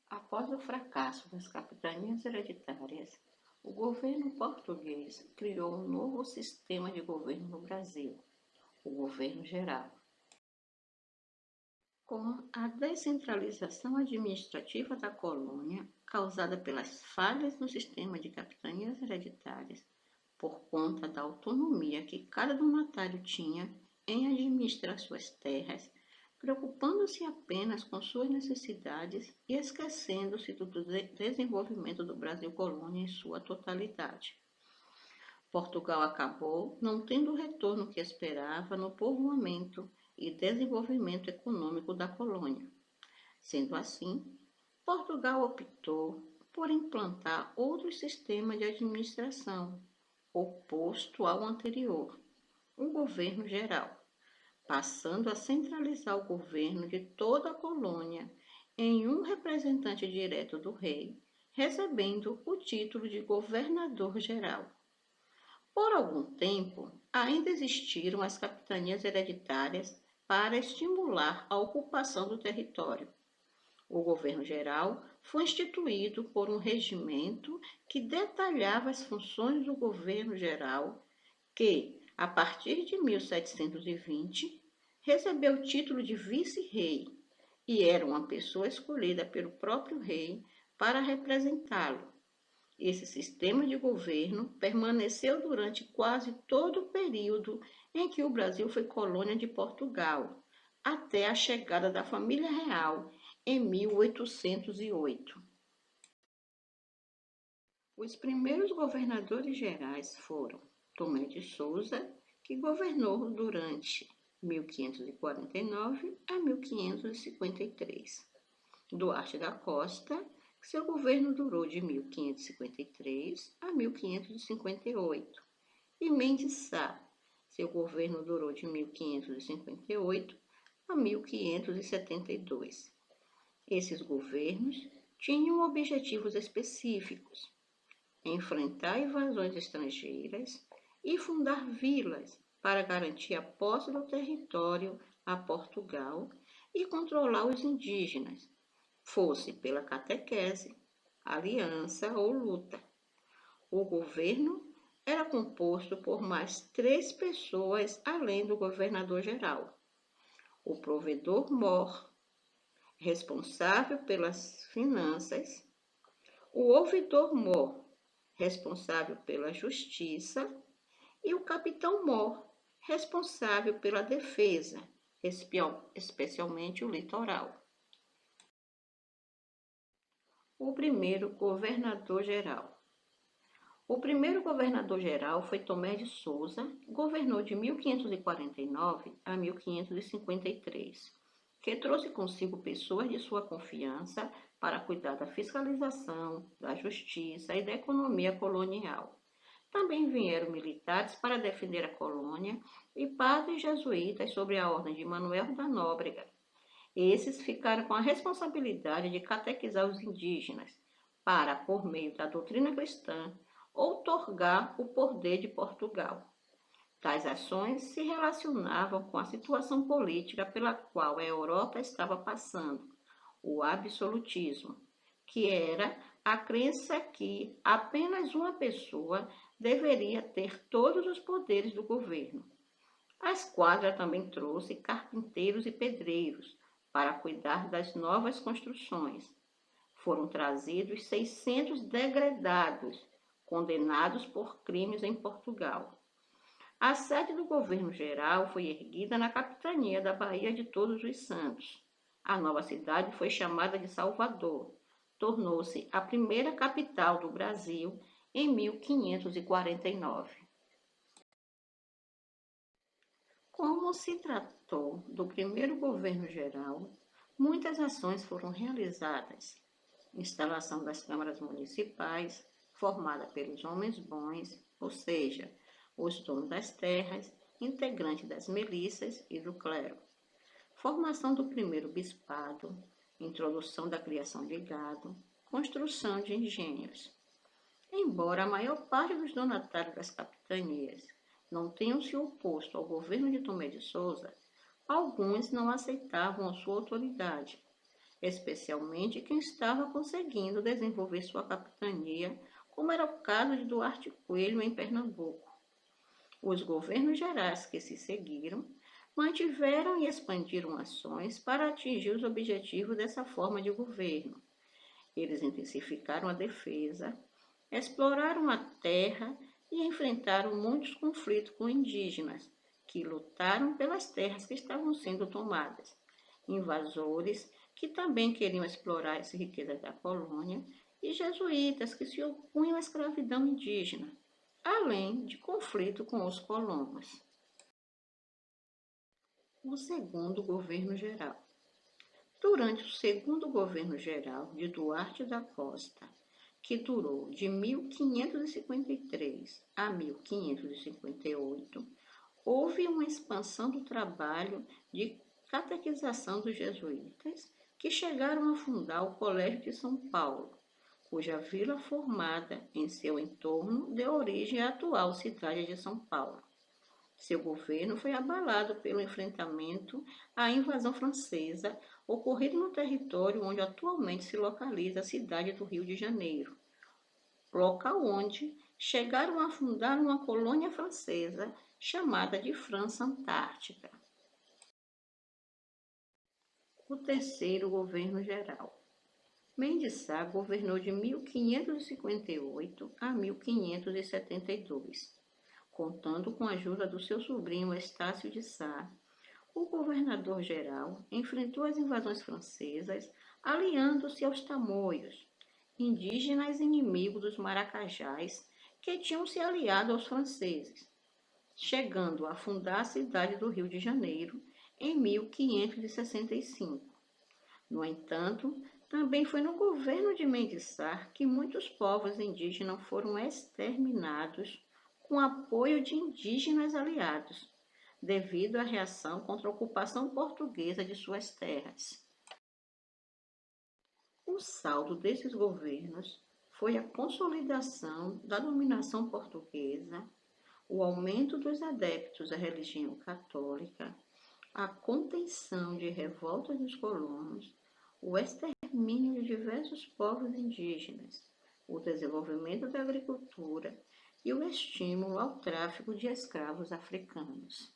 Após o fracasso das capitanias hereditárias, o governo português criou um novo sistema de governo no Brasil, o governo geral. Com a descentralização administrativa da colônia, causada pelas falhas no sistema de capitanias hereditárias, por conta da autonomia que cada donatário tinha em administrar suas terras, preocupando-se apenas com suas necessidades e esquecendo-se do desenvolvimento do Brasil colônia em sua totalidade. Portugal acabou não tendo o retorno que esperava no povoamento e desenvolvimento econômico da colônia. Sendo assim, Portugal optou por implantar outro sistema de administração, oposto ao anterior, um governo geral, passando a centralizar o governo de toda a colônia em um representante direto do rei, recebendo o título de governador-geral. Por algum tempo, ainda existiram as capitanias hereditárias para estimular a ocupação do território. O governo geral foi instituído por um regimento que detalhava as funções do governo geral, que, a partir de 1720, recebeu o título de vice-rei e era uma pessoa escolhida pelo próprio rei para representá-lo. Esse sistema de governo permaneceu durante quase todo o período em que o Brasil foi colônia de Portugal, até a chegada da família real em 1808. Os primeiros governadores gerais foram Tomé de Souza, que governou durante 1549 a 1553. Duarte da Costa, que seu governo durou de 1553 a 1558. E Mendes Sá, seu governo durou de 1558 a 1572. Esses governos tinham objetivos específicos: enfrentar invasões estrangeiras e fundar vilas para garantir a posse do território a Portugal e controlar os indígenas, fosse pela catequese, aliança ou luta. O governo era composto por mais 3 pessoas além do governador-geral: o provedor-mor, responsável pelas finanças; o ouvidor-mor, responsável pela justiça; e o capitão-mor, responsável pela defesa, especialmente o litoral. O primeiro governador-geral. O primeiro governador-geral foi Tomé de Souza, governou de 1549 a 1553, que trouxe consigo pessoas de sua confiança para cuidar da fiscalização, da justiça e da economia colonial. Também vieram militares para defender a colônia e padres jesuítas sob a ordem de Manuel da Nóbrega. Esses ficaram com a responsabilidade de catequizar os indígenas para, por meio da doutrina cristã, outorgar o poder de Portugal. Tais ações se relacionavam com a situação política pela qual a Europa estava passando, o absolutismo, que era a crença que apenas uma pessoa deveria ter todos os poderes do governo. A esquadra também trouxe carpinteiros e pedreiros para cuidar das novas construções. Foram trazidos 600 degredados, condenados por crimes em Portugal. A sede do governo geral foi erguida na capitania da Baía de Todos os Santos. A nova cidade foi chamada de Salvador. Tornou-se a primeira capital do Brasil em 1549. Como se tratou do primeiro governo geral, muitas ações foram realizadas. Instalação das câmaras municipais, formada pelos homens bons, ou seja, os donos das terras, integrantes das milícias e do clero. Formação do primeiro bispado, introdução da criação de gado, construção de engenhos. Embora a maior parte dos donatários das capitanias não tenham se oposto ao governo de Tomé de Souza, alguns não aceitavam a sua autoridade. especialmente quem estava conseguindo desenvolver sua capitania, como era o caso de Duarte Coelho em Pernambuco. Os governos gerais que se seguiram mantiveram e expandiram ações para atingir os objetivos dessa forma de governo. Eles intensificaram a defesa, exploraram a terra e enfrentaram muitos conflitos com indígenas, que lutaram pelas terras que estavam sendo tomadas, invasores que também queriam explorar as riquezas da colônia e jesuítas que se opunham à escravidão indígena, além de conflito com os colonos. O segundo governo geral. Durante o segundo governo geral de Duarte da Costa, que durou de 1553 a 1558, houve uma expansão do trabalho de catequização dos jesuítas, que chegaram a fundar o Colégio de São Paulo, cuja vila formada em seu entorno deu origem à atual cidade de São Paulo. Seu governo foi abalado pelo enfrentamento à invasão francesa ocorrida no território onde atualmente se localiza a cidade do Rio de Janeiro, local onde chegaram a fundar uma colônia francesa chamada de França Antártica. O terceiro governo geral. Mendes Sá governou de 1558 a 1572. Contando com a ajuda do seu sobrinho Estácio de Sá, o governador-geral enfrentou as invasões francesas, aliando-se aos tamoios, indígenas inimigos dos maracajás que tinham se aliado aos franceses, chegando a fundar a cidade do Rio de Janeiro em 1565. No entanto, também foi no governo de Mendes Sá que muitos povos indígenas foram exterminados com apoio de indígenas aliados, devido à reação contra a ocupação portuguesa de suas terras. O saldo desses governos foi a consolidação da dominação portuguesa, o aumento dos adeptos à religião católica, a contenção de revoltas dos colonos, o extermínio de diversos povos indígenas, o desenvolvimento da agricultura e o estímulo ao tráfico de escravos africanos.